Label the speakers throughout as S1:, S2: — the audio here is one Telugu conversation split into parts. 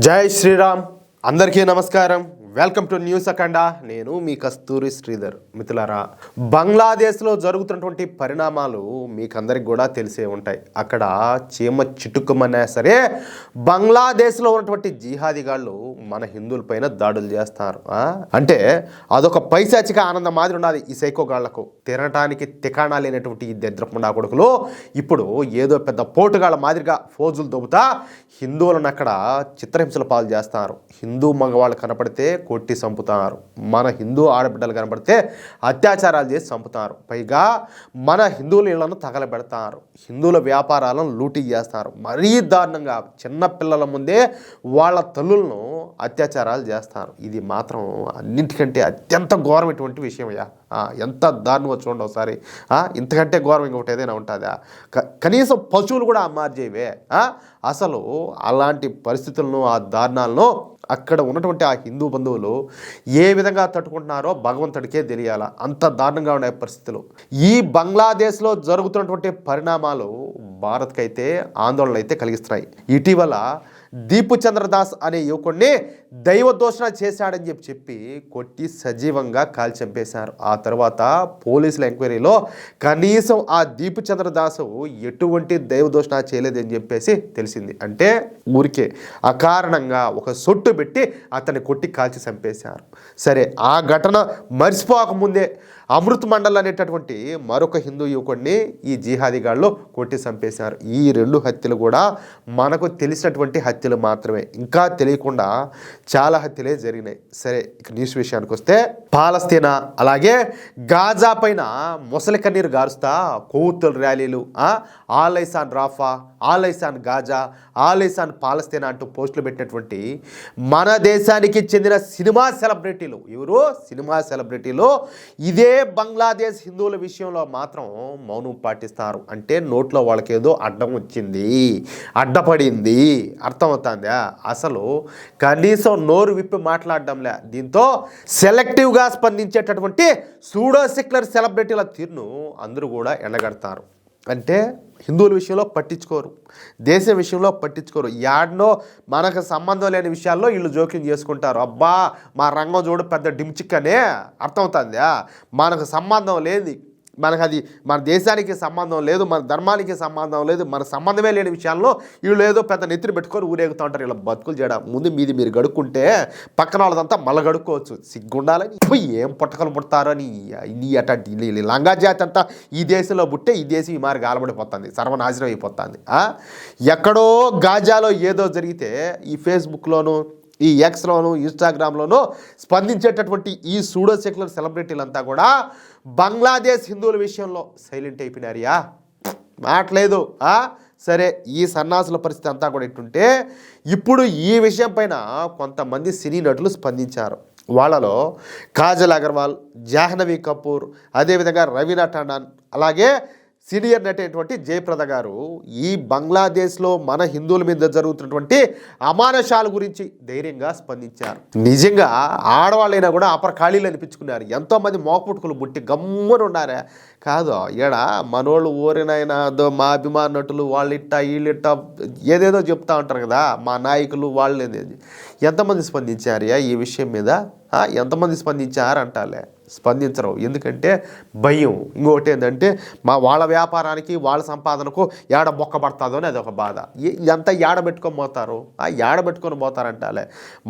S1: జై శ్రీరామ్. అందరికీ నమస్కారం. వెల్కమ్ టు న్యూస్ అఖండ. నేను మీ కస్తూరి శ్రీధర్. మిత్రులారా, బంగ్లాదేశ్లో జరుగుతున్నటువంటి పరిణామాలు మీకందరికి కూడా తెలిసే ఉంటాయి. అక్కడ చీమ చిటుక్కుమన్నా సరే బంగ్లాదేశ్లో ఉన్నటువంటి జిహాదీగాళ్ళు మన హిందువులపైన దాడులు చేస్తారు. అంటే అదొక పైశాచిక ఆనందం మాదిరి ఉన్నది ఈ సైకోగాళ్లకు. తినటానికి తికాణా లేనటువంటి ఈ దరిద్రపుండా కొడుకులు ఇప్పుడు ఏదో పెద్ద పోటుగాళ్ళ మాదిరిగా ఫోజులు దొబ్బుతా హిందువులను అక్కడ చిత్రహింసల పాలు చేస్తారు. హిందూ మగవాళ్ళు కనపడితే కొట్టి చంపుతున్నారు. మన హిందూ ఆడబిడ్డలు కనపడితే అత్యాచారాలు చేసి చంపుతారు. పైగా మన హిందువుల ఇళ్లను తగలబెడతారు. హిందువుల వ్యాపారాలను లూటీ చేస్తారు. మరీ దారుణంగా చిన్న పిల్లల ముందే వాళ్ళ తల్లులను అత్యాచారాలు చేస్తారు. ఇది మాత్రం అన్నింటికంటే అత్యంత ఘోరమైనటువంటి విషయమయ్యా. ఎంత దారుణంగా చూడండి ఒకసారి. ఇంతకంటే ఘోరం ఇంకొకటి ఏదైనా ఉంటుందా? కనీసం పశువులు కూడా అమ్మార్జేవే. అసలు అలాంటి పరిస్థితులను, ఆ దారుణాలను అక్కడ ఉన్నటువంటి ఆ హిందూ బంధువులు ఏ విధంగా తట్టుకుంటున్నారో భగవంతుడికే తెలియాల. అంత దారుణంగా ఉండే పరిస్థితులు. ఈ బంగ్లాదేశ్లో జరుగుతున్నటువంటి పరిణామాలు భారత్కైతే ఆందోళనలు అయితే కలిగిస్తున్నాయి. ఇటీవల దీపు చంద్రదాస్ అనే యువకుడిని దైవ దోషణ చేశాడని చెప్పి కొట్టి సజీవంగా కాల్చి చంపేశారు. ఆ తర్వాత పోలీసుల ఎంక్వైరీలో కనీసం ఆ దీపు చంద్రదాసు ఎటువంటి దైవ దోషణ చేయలేదని చెప్పేసి తెలిసింది. అంటే ఊరికే అకారణంగా ఒక సొట్టు పెట్టి అతన్ని కొట్టి కాల్చి చంపేశారు. సరే, ఆ ఘటన మర్చిపోకముందే అమృత్ మండల్ అనేటటువంటి మరొక హిందూ యువకుడిని ఈ జిహాదీగాళ్ళు కొట్టి చంపేశారు. ఈ రెండు హత్యలు కూడా మనకు తెలిసినటువంటి హత్యలు మాత్రమే. ఇంకా తెలియకుండా చాలా హత్యలే జరిగినాయి. సరే, ఇక న్యూస్ విషయానికి వస్తే, పాలస్తీనా అలాగే గాజా పైన మొసలి కన్నీరు గారుస్తా కొవ్వొత్తుల ర్యాలీలు, ఆలైసాన్ రాఫా, ఆలైసాన్ గాజా, ఆలైసాన్ పాలస్తీనా అంటూ పోస్టులు పెట్టినటువంటి మన దేశానికి చెందిన సినిమా సెలబ్రిటీలు, ఎవరు సినిమా సెలబ్రిటీలు ఇదే బంగ్లాదేశ్ హిందువుల విషయంలో మాత్రం మౌనం పాటిస్తారు. అంటే నోట్లో వాళ్ళకేదో అడ్డం వచ్చింది, అడ్డపడింది, అర్థమవుతుందా? అసలు కనీసం నోరు విప్పి మాట్లాడడంలే. దీంతో సెలెక్టివ్గా స్పందించేటటువంటి సూడో సెక్యులర్ సెలబ్రిటీల తీరును అందరూ కూడా ఎండగడతారు. అంటే హిందువుల విషయంలో పట్టించుకోరు, దేశం విషయంలో పట్టించుకోరు. యాడ్నో మనకు సంబంధం లేని విషయాల్లో వీళ్ళు జోక్యం చేసుకుంటారు. అబ్బా మా రంగం చూడు పెద్ద డిమ్చిక్కనే, అర్థమవుతుందా? మనకు సంబంధం లేదు, మనకు అది మన దేశానికి సంబంధం లేదు, మన ధర్మానికి సంబంధం లేదు, మన సంబంధమే లేని విషయాల్లో వీళ్ళు ఏదో పెద్ద నెత్తిని పెట్టుకొని ఊరేగుతూ ఉంటారు. ఇలా బతుకులు చేయడం ముందు మీది మీరు గడుక్కుంటే పక్కన వాళ్ళదంతా మళ్ళీ గడుక్కోవచ్చు. సిగ్గుండాలని ఏం పుట్టకలు పుడతారో నీ అటు లంగా జాతి అంతా ఈ దేశంలో పుట్టే ఈ దేశం ఈ మారి గాలబడిపోతుంది, సర్వనాశనం అయిపోతుంది. ఎక్కడో గాజాలో ఏదో జరిగితే ఈ ఫేస్బుక్లోను, ఈ ఎక్స్లోను, ఇన్స్టాగ్రామ్లోనూ స్పందించేటటువంటి ఈ సూడో సెక్యులర్ సెలబ్రిటీలంతా కూడా బంగ్లాదేశ్ హిందువుల విషయంలో సైలెంట్ అయిపోయినారియా, మాట్లేదు. సరే, ఈ సన్నాసుల పరిస్థితి అంతా కూడా ఇట్టుంటే ఇప్పుడు ఈ విషయం పైన కొంతమంది సినీ నటులు స్పందించారు. వాళ్ళలో కాజల్ అగర్వాల్, జాహ్నవి కపూర్, అదేవిధంగా రవీనా టండన్, అలాగే సీనియర్ నటి అయినటువంటి జయప్రద గారు ఈ బంగ్లాదేశ్లో మన హిందువుల మీద జరుగుతున్నటువంటి అమానుషాల గురించి ధైర్యంగా స్పందించారు. నిజంగా ఆడవాళ్ళైనా కూడా అపర ఖాళీలు అనిపించుకున్నారు. ఎంతోమంది మోకపుట్టుకులు బుట్టి గమ్మున ఉన్నారా? కాదు, ఈడ మనోళ్ళు ఊరినైనా మా అభిమాన నటులు వాళ్ళిట్ట వీళ్ళిట్ట ఏదేదో చెప్తా ఉంటారు కదా, మా నాయకులు వాళ్ళు. ఎంతమంది స్పందించారు ఈ విషయం మీద? ఎంతమంది స్పందించారు అంటాలే? స్పందించరు. ఎందుకంటే భయం. ఇంకొకటి ఏంటంటే వాళ్ళ వ్యాపారానికి, వాళ్ళ సంపాదనకు ఏడ మొక్కబడుతుందో అని అదొక బాధ. ఇదంతా ఏడబెట్టుకొని పోతారు, ఏడబెట్టుకొని పోతారంటాలే.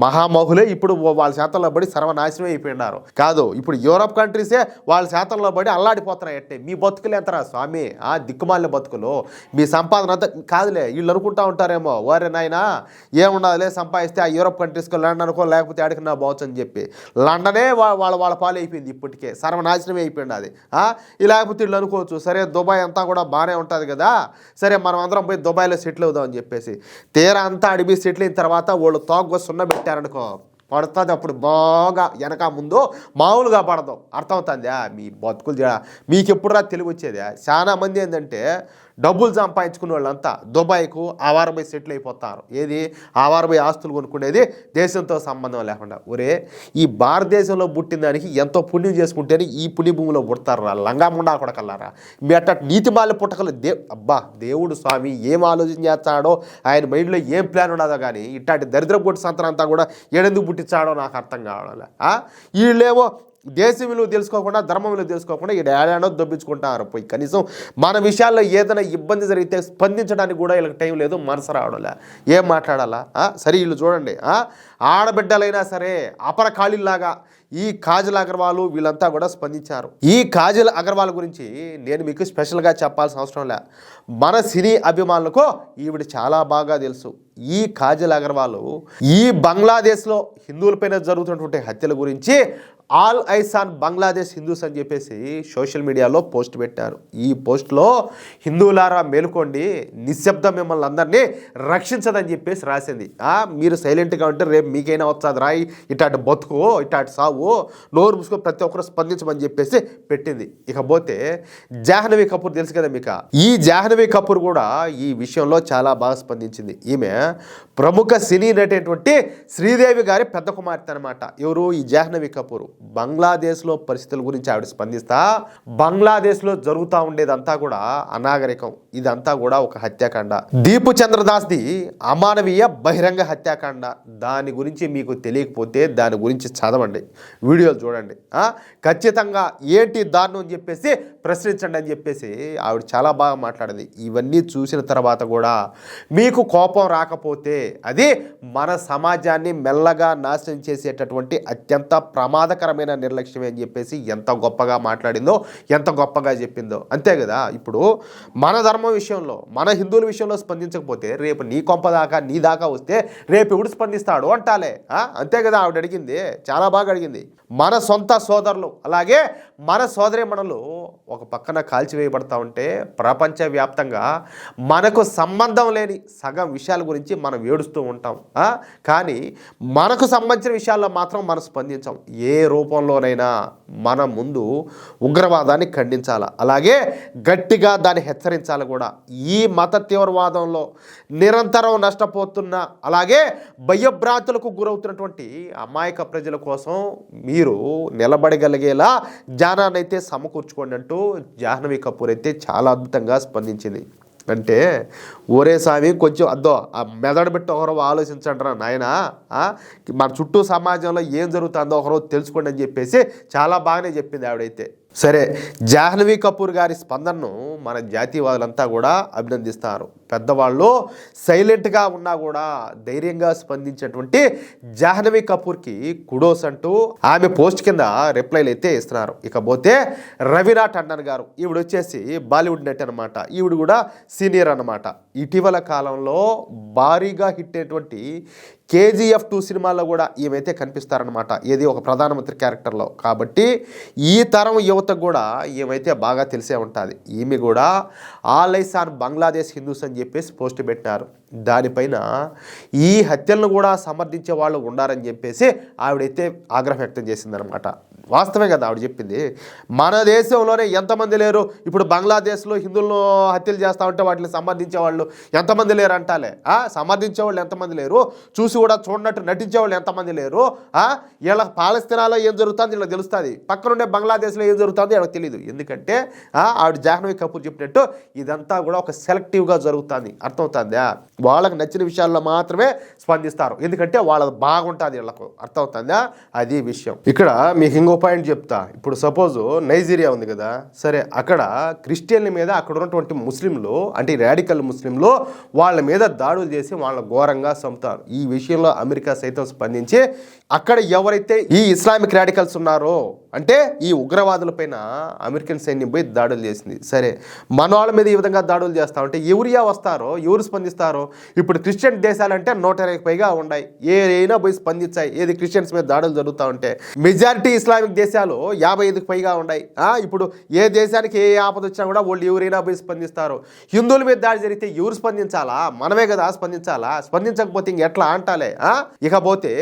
S1: మహామహులే ఇప్పుడు వాళ్ళ శాతంలో పడి సర్వనాశనం అయిపోయినారు. కాదు, ఇప్పుడు యూరోప్ కంట్రీసే వాళ్ళ శాతంలో పడి అల్లాడిపోతున్నాయి. అంటే మీ బతుకులు ఎంతరా స్వామి? దిక్కుమాలిన బతుకులు, మీ సంపాదన అంతా కాదులే. వీళ్ళు అనుకుంటా ఉంటారేమో, వారే నాయనా ఏముండదులే సంపాదిస్తే ఆ యూరోప్ కంట్రీస్కో, లండన్కో, లేకపోతే ఎక్కడికన్నా పోవచ్చు అని చెప్పి. లండనే వాళ్ళ పాలు అయిపోయింది, ఇప్పటికే సర్వనాశనమే అయిపోయింది అది. లేకపోతే వీళ్ళు అనుకోవచ్చు, సరే దుబాయ్ అంతా కూడా బాగానే ఉంటుంది కదా, సరే మనం అందరం పోయి దుబాయ్లో సెటిల్ అవుదామని చెప్పేసి. తీరా అంతా అడిగి సెటిల్ అయిన తర్వాత వాళ్ళు తోగ్గా సున్న పెట్టారనుకో, పడుతుంది. అప్పుడు బాగా వెనక ముందు మామూలుగా పడదు, అర్థమవుతుందా? మీ బతుకులు మీకు ఎప్పుడురా తెలివి వచ్చేది? చాలా మంది ఏంటంటే డబ్బులు సంపాదించుకునే వాళ్ళంతా దుబాయ్కు ఆవారబై సెటిల్ అయిపోతారు. ఏది ఆవారబై ఆస్తులు కొనుక్కునేది దేశంతో సంబంధం లేకుండా. ఒరే ఈ భారతదేశంలో పుట్టిన దానికి ఎంతో పుణ్యం చేసుకుంటేనే ఈ పుణ్యభూమిలో పుడతారా లంగాముండా కొడకల్లారా. మీ అట్ట నీతి మాల పుట్టకలు అబ్బా దేవుడు స్వామి ఏం ఆలోచన చేస్తాడో, ఆయన మైండ్లో ఏం ప్లాన్ ఉండదో కానీ ఇట్లాంటి దరిద్ర పొట్టి సంతరం అంతా కూడా ఏడెందుకు పుట్టించాడో నాకు అర్థం కావడం. వీళ్ళేమో దేశ విలువ తెలుసుకోకుండా ధర్మం విలువ తెలుసుకోకుండా ఈ ఏడాడో దొబ్బించుకుంటారు పోయి. కనీసం మన విషయాల్లో ఏదైనా ఇబ్బంది జరిగితే స్పందించడానికి కూడా వీళ్ళకి టైం లేదు, మనసు రావడంలే, ఏం మాట్లాడాలా. సరే వీళ్ళు చూడండి, ఆడబిడ్డలైనా సరే అపర ఖాళీలాగా ఈ కాజల్ అగర్వాల్ వీళ్ళంతా కూడా స్పందించారు. ఈ కాజల్ అగర్వాల్ గురించి నేను మీకు స్పెషల్గా చెప్పాల్సిన అవసరం లే, మన సినీ అభిమానులకు ఈవిడ చాలా బాగా తెలుసు. ఈ కాజల్ అగర్వాల్ ఈ బంగ్లాదేశ్లో హిందువులపైన జరుగుతున్నటువంటి హత్యల గురించి all eyes on Bangladesh Hindus అని చెప్పేసి సోషల్ మీడియాలో పోస్ట్ పెట్టారు. ఈ పోస్ట్లో హిందువులారా మేలుకోండి, నిశ్శబ్దం మిమ్మల్ని అందరినీ రక్షించదని చెప్పేసి రాసింది. మీరు సైలెంట్గా ఉంటే రేపు మీకైనా వచ్చాది రాయి, ఇట్లాంటి బతుకు ఇట్లాంటి సావు, నోరు మూసుకొని ప్రతి ఒక్కరు స్పందించమని చెప్పేసి పెట్టింది. ఇకపోతే జాహ్నవి కపూర్ తెలుసు కదా మీకు, ఈ జాహ్నవి కపూర్ కూడా ఈ విషయంలో చాలా బాగా స్పందించింది. ఈమె ప్రముఖ సినీ నటైనటువంటి శ్రీదేవి గారి పెద్ద కుమార్తె అనమాట. ఎవరు ఈ జాహ్నవి కపూర్. బంగ్లాదేశ్లో పరిస్థితుల గురించి ఆవిడ స్పందిస్తా, బంగ్లాదేశ్లో జరుగుతూ ఉండేదంతా కూడా అనాగరికం, ఇదంతా కూడా ఒక హత్యాకాండ, దీపు చంద్రదాస్ది అమానవీయ బహిరంగ హత్యాకాండ, దాని గురించి మీకు తెలియకపోతే దాని గురించి చదవండి, వీడియోలు చూడండి, ఖచ్చితంగా ఏంటి దారుణం అని చెప్పేసి ప్రశ్నించండి అని చెప్పేసి ఆవిడ చాలా బాగా మాట్లాడింది. ఇవన్నీ చూసిన తర్వాత కూడా మీకు కోపం రాకపోతే అది మన సమాజాన్ని మెల్లగా నాశనం చేసేటటువంటి అత్యంత ప్రమాదకరమైన నిర్లక్ష్యమే అని చెప్పేసి ఎంత గొప్పగా మాట్లాడిందో, ఎంత గొప్పగా చెప్పిందో. అంతే కదా, ఇప్పుడు మన ధర్మం విషయంలో మన హిందువుల విషయంలో స్పందించకపోతే రేపు నీ కొంప దాకా నీ దాకా వస్తే రేపు ఎవడు స్పందిస్తాడు అంటాలే. అంతే కదా ఆవిడ అడిగింది, చాలా బాగా అడిగింది. మన సొంత సోదరులు అలాగే మన సోదరీమణులు ఒక పక్కన కాల్చివేయబడతా ఉంటే ప్రపంచవ్యాప్తంగా మనకు సంబంధం లేని సగం విషయాల గురించి మనం ఏడుస్తూ ఉంటాం, కానీ మనకు సంబంధించిన విషయాల్లో మాత్రం మనం స్పందించాం. ఏ రూపంలోనైనా మనం ముందు ఉగ్రవాదాన్ని ఖండించాలి, అలాగే గట్టిగా దాన్ని హెచ్చరించాలి కూడా. ఈ మత తీవ్రవాదంలో నిరంతరం నష్టపోతున్న అలాగే భయభ్రాంతులకు గురవుతున్నటువంటి అమాయక ప్రజల కోసం మీరు నిలబడగలిగేలా జ్ఞానాన్ని అయితే సమకూర్చుకోండి అంటూ జాహ్నవి కపూర్ అయితే చాలా అద్భుతంగా స్పందించింది. అంటే ఓరే స్వామి కొంచెం అద్దో మెదడు పెట్టి ఒకరో ఆలోచించండి రా నాయన, మన చుట్టూ సమాజంలో ఏం జరుగుతుందో ఒకరో తెలుసుకోండి అని చెప్పేసి చాలా బాగానే చెప్పింది ఆవిడైతే. సరే, జాహ్నవి కపూర్ గారి స్పందనను మన జాతీయవాదులంతా కూడా అభినందిస్తారు. పెద్దవాళ్ళు సైలెంట్గా ఉన్నా కూడా ధైర్యంగా స్పందించేటువంటి జాహ్నవి కపూర్కి కుడోస్ అంటూ ఆమె పోస్ట్ కింద రిప్లైలు అయితే ఇస్తున్నారు. ఇకపోతే రవీనా టండన్ గారు, ఈవిడ వచ్చేసి బాలీవుడ్ నటి అనమాట, ఈవిడ కూడా సీనియర్ అనమాట. ఇటీవల కాలంలో భారీగా హిట్ అయినటువంటి KGF 2 సినిమాల్లో కూడా ఈమెతే కనిపిస్తారనమాట, ఏది ఒక ప్రధానమంత్రి క్యారెక్టర్లో. కాబట్టి ఈ తరం యువతకు కూడా ఈమెతే బాగా తెలిసే ఉంటుంది. ఈమె కూడా all eyes on Bangladesh Hindus అని చెప్పేసి పోస్ట్ పెట్టినారు. దానిపైన ఈ హత్యలను కూడా సమర్థించే వాళ్ళు ఉండారని చెప్పేసి ఆవిడైతే ఆగ్రహం వ్యక్తం చేసిందనమాట. వాస్తవే కదా ఆవిడ చెప్పింది, మన దేశంలోనే ఎంతమంది లేరు, ఇప్పుడు బంగ్లాదేశ్లో హిందువులను హత్యలు చేస్తూ ఉంటే వాటిని సమర్థించే వాళ్ళు ఎంతమంది లేరు అంటాలే. సమర్థించే వాళ్ళు ఎంతమంది లేరు, చూసి కూడా చూడనట్టు నటించే వాళ్ళు ఎంతమంది లేరు. వీళ్ళ పాలస్తీనాలో ఏం జరుగుతుంది వీళ్ళకి తెలుస్తుంది, పక్కనుండే బంగ్లాదేశ్లో ఏం జరుగుతుంది వీళ్ళకి తెలియదు. ఎందుకంటే ఆవిడ జాహ్నవి కపూర్ చెప్పినట్టు ఇదంతా కూడా ఒక సెలెక్టివ్గా జరుగుతుంది, అర్థమవుతుందా. వాళ్ళకి నచ్చిన విషయాల్లో మాత్రమే స్పందిస్తారు, ఎందుకంటే వాళ్ళది బాగుంటుంది వీళ్ళకు, అర్థమవుతుందా. అది విషయం. ఇక్కడ మీకు ఇంకో పాయింట్ చెప్తా. ఇప్పుడు సపోజ్ నైజీరియా ఉంది కదా, సరే అక్కడ క్రిస్టియన్ల మీద అక్కడ ఉన్నటువంటి ముస్లింలు అంటే రాడికల్ ముస్లింలు వాళ్ళ మీద దాడులు చేసి వాళ్ళ ఘోరంగా చంపుతారు. ఈ విషయంలో అమెరికా సైతం స్పందించి అక్కడ ఎవరైతే ఈ ఇస్లామిక్ రాడికల్స్ ఉన్నారో అంటే ఈ ఉగ్రవాదులపైన అమెరికన్ సైన్యం పోయి దాడులు చేసింది. సరే, మన వాళ్ళ మీద ఈ విధంగా దాడులు చేస్తా ఉంటే ఎవరియా వస్తారో, ఎవరు స్పందిస్తారో. ఇప్పుడు క్రిస్టియన్ దేశాలంటే 120కి పైగా ఉన్నాయి, ఏదైనా పోయి స్పందించాయి. ఏది క్రిస్టియన్స్ మీద దాడులు జరుగుతూ ఉంటే మెజారిటీ ఇస్లామిక్ దేశాలు 55కి పైగా ఉన్నాయి. ఇప్పుడు ఏ దేశానికి ఏ ఆపద వచ్చినా కూడా వాళ్ళు ఎవరైనా పోయి స్పందిస్తారు. హిందువుల మీద దాడి జరిగితే ఎవరు స్పందించాలా? మనమే కదా స్పందించాలా. స్పందించకపోతే ఇంకెట్లా అంటాలే. ఇకపోతే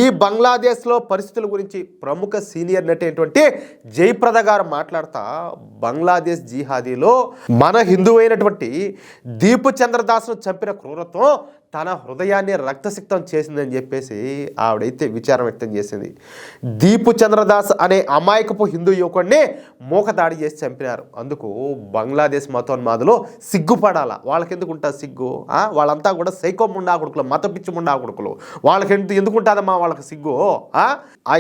S1: ఈ బంగ్లాదేశ్లో పరిస్థితుల గురించి ప్రముఖ సీనియర్ నటి సెలబ్రిటీ అయినటువంటి జయప్రద గారు మాట్లాడుతా బంగ్లాదేశ్ జిహాదీలో మన హిందూ అయినటువంటి దీపు చంద్రదాస్ను చంపిన క్రూరత్వం తన హృదయాన్ని రక్తసిక్తం చేసిందని చెప్పేసి ఆవిడైతే విచారం వ్యక్తం చేసింది. దీపు చంద్రదాస్ అనే అమాయకపు హిందూ యువకుడిని మూకదాడి చేసి చంపినారు. అందుకు బంగ్లాదేశ్ మతోన్మాదులు సిగ్గుపడాలా. వాళ్ళకెందుకు ఉంటుంది సిగ్గు? వాళ్ళంతా కూడా సైకో ముండా కొడుకులు, మత పిచ్చి ముండా కొడుకులు. వాళ్ళకి ఎందుకు ఉంటుందమ్మా వాళ్ళకి సిగ్గు?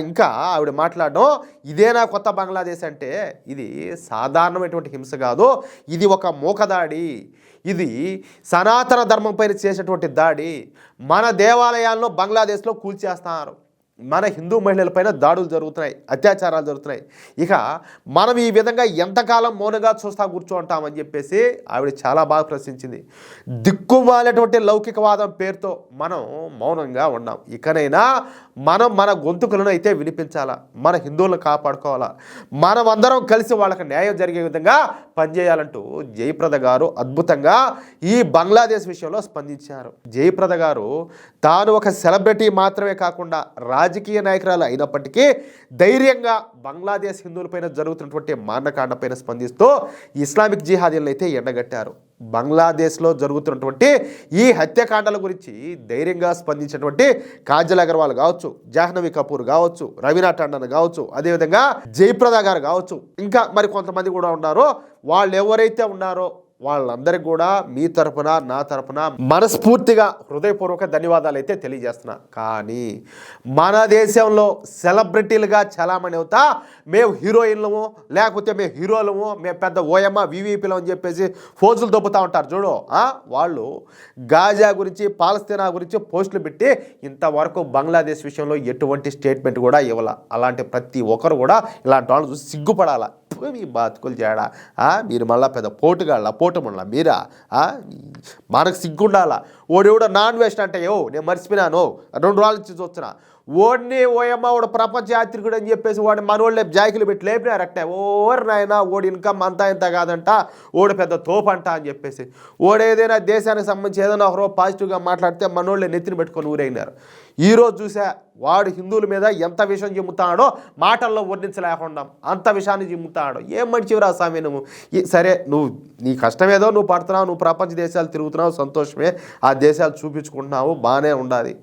S1: ఇంకా ఆవిడ మాట్లాడడం, ఇదేనా కొత్త బంగ్లాదేశ్ అంటే? ఇది సాధారణమైనటువంటి హింస కాదు, ఇది ఒక మూకదాడి. ఇది సనాతన ధర్మం పైన చేసినటువంటి దాడి. మన దేవాలయాల్లో బంగ్లాదేశ్లో కూల్చేస్తున్నారు. మన హిందూ మహిళలపైన దాడులు జరుగుతున్నాయి, అత్యాచారాలు జరుగుతున్నాయి. ఇక మనం ఈ విధంగా ఎంతకాలం మౌనంగా చూస్తా కూర్చోంటామని చెప్పేసి ఆవిడ చాలా బాగా ప్రశ్నించింది. దిక్కుమాలినటువంటి లౌకికవాదం పేరుతో మనం మౌనంగా ఉన్నాం. ఇకనైనా మనం మన గొంతుకులను అయితే వినిపించాలా, మన హిందువులను కాపాడుకోవాలా, మనం అందరం కలిసి వాళ్ళకి న్యాయం జరిగే విధంగా పనిచేయాలంటూ జయప్రద గారు అద్భుతంగా ఈ బంగ్లాదేశ్ విషయంలో స్పందించారు. జయప్రద గారు తాను ఒక సెలబ్రిటీ మాత్రమే కాకుండా రాజకీయ నాయకురాలు అయినప్పటికీ ధైర్యంగా బంగ్లాదేశ్ హిందువులపైన జరుగుతున్నటువంటి మారణకాండపైన స్పందిస్తూ ఇస్లామిక్ జిహాదీలను అయితే ఎండగట్టారు. బంగ్లాదేశ్లో జరుగుతున్నటువంటి ఈ హత్యాకాండాల గురించి ధైర్యంగా స్పందించినటువంటి కాజల్ అగర్వాల్ కావచ్చు, జాహ్నవి కపూర్ కావచ్చు, రవీనా టండన్ కావచ్చు, అదేవిధంగా జయప్రద గారు కావచ్చు, ఇంకా మరి కొంతమంది కూడా ఉన్నారు. వాళ్ళు ఎవరైతే ఉన్నారో వాళ్ళందరికీ కూడా మీ తరపున నా తరపున మనస్ఫూర్తిగా హృదయపూర్వక ధన్యవాదాలు అయితే తెలియజేస్తున్నా. కానీ మన దేశంలో సెలబ్రిటీలుగా చలామణి అవుతా మేము హీరోయిన్లము, లేకపోతే మేము హీరోలము, మేము పెద్ద ఓయమ్మ వివిపిలం అని చెప్పేసి ఫోజులు దొబ్బుతూ ఉంటారు చూడు. వాళ్ళు గాజా గురించి, పాలస్తీనా గురించి పోస్టులు పెట్టి ఇంతవరకు బంగ్లాదేశ్ విషయంలో ఎటువంటి స్టేట్మెంట్ కూడా ఇవ్వాల. అలాంటి ప్రతి ఒక్కరు కూడా ఇలాంటి వాళ్ళు చూసి సిగ్గుపడాలా. మీ బతుకులు చేయడా, మీరు మళ్ళీ పెద్ద పోటు మళ్ళా మీరా? మనకు సిగ్గుండాలా. ఓడెవడో నాన్ వెస్ట్ అంటే నేను మర్చిపోయినాను 2 రోజుల నుంచి చూస్తున్నా. ఓడిని ఓయమ్మ వాడు ప్రపంచ యాత్రికుడు అని చెప్పేసి వాడిని మనోళ్ళే జాయికులు పెట్టి లేపినారు. అట్టే ఓరు నాయన ఓడి ఇన్కమ్ అంతా ఇంత కాదంట, ఓడి పెద్ద తోపంట అని చెప్పేసి ఓడేదైనా దేశానికి సంబంధించి ఏదైనా ఒకరో పాజిటివ్గా మాట్లాడితే మనోళ్ళే నెత్తిని పెట్టుకొని ఊరైనారు. ఈరోజు చూసా వాడు హిందువుల మీద ఎంత విషయం చిమ్ముతాడో మాటల్లో వర్ణించలేకుండా అంత విషయాన్ని చిమ్ముతాడు. ఏం మంచివిరా స్వామి నువ్వు. సరే నువ్వు నీ కష్టం ఏదో నువ్వు పడుతున్నావు, నువ్వు ప్రపంచ దేశాలు తిరుగుతున్నావు, సంతోషమే, ఆ దేశాలు చూపించుకుంటున్నావు, బాగానే ఉండాలి.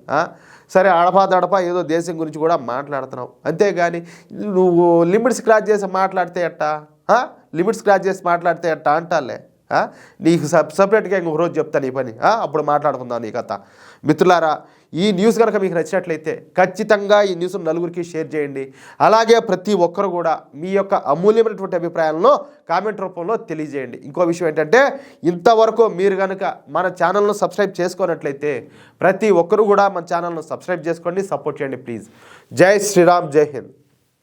S1: సరే అడపా ఏదో దేశం గురించి కూడా మాట్లాడుతున్నావు. అంతేగాని నువ్వు లిమిట్స్ క్రాస్ చేసి మాట్లాడితే ఎట్టా? లిమిట్స్ క్రాస్ చేసి మాట్లాడితే ఎట్టా అంటాలే. నీకు సపరేట్గా ఇంకొక రోజు చెప్తాను ఈ పని, అప్పుడు మాట్లాడుకుందాం నీ కథ. మిత్రులారా, ఈ న్యూస్ కనుక మీకు నచ్చినట్లయితే ఖచ్చితంగా ఈ న్యూస్ నలుగురికి షేర్ చేయండి. అలాగే ప్రతి ఒక్కరు కూడా మీ యొక్క అమూల్యమైనటువంటి అభిప్రాయాలను కామెంట్ రూపంలో తెలియజేయండి. ఇంకో విషయం ఏంటంటే, ఇంతవరకు మీరు కనుక మన ఛానల్ను సబ్స్క్రైబ్ చేసుకున్నట్లయితే ప్రతి ఒక్కరు కూడా మన ఛానల్ను సబ్స్క్రైబ్ చేసుకోండి, సపోర్ట్ చేయండి ప్లీజ్. జై శ్రీరామ్, జై హింద్.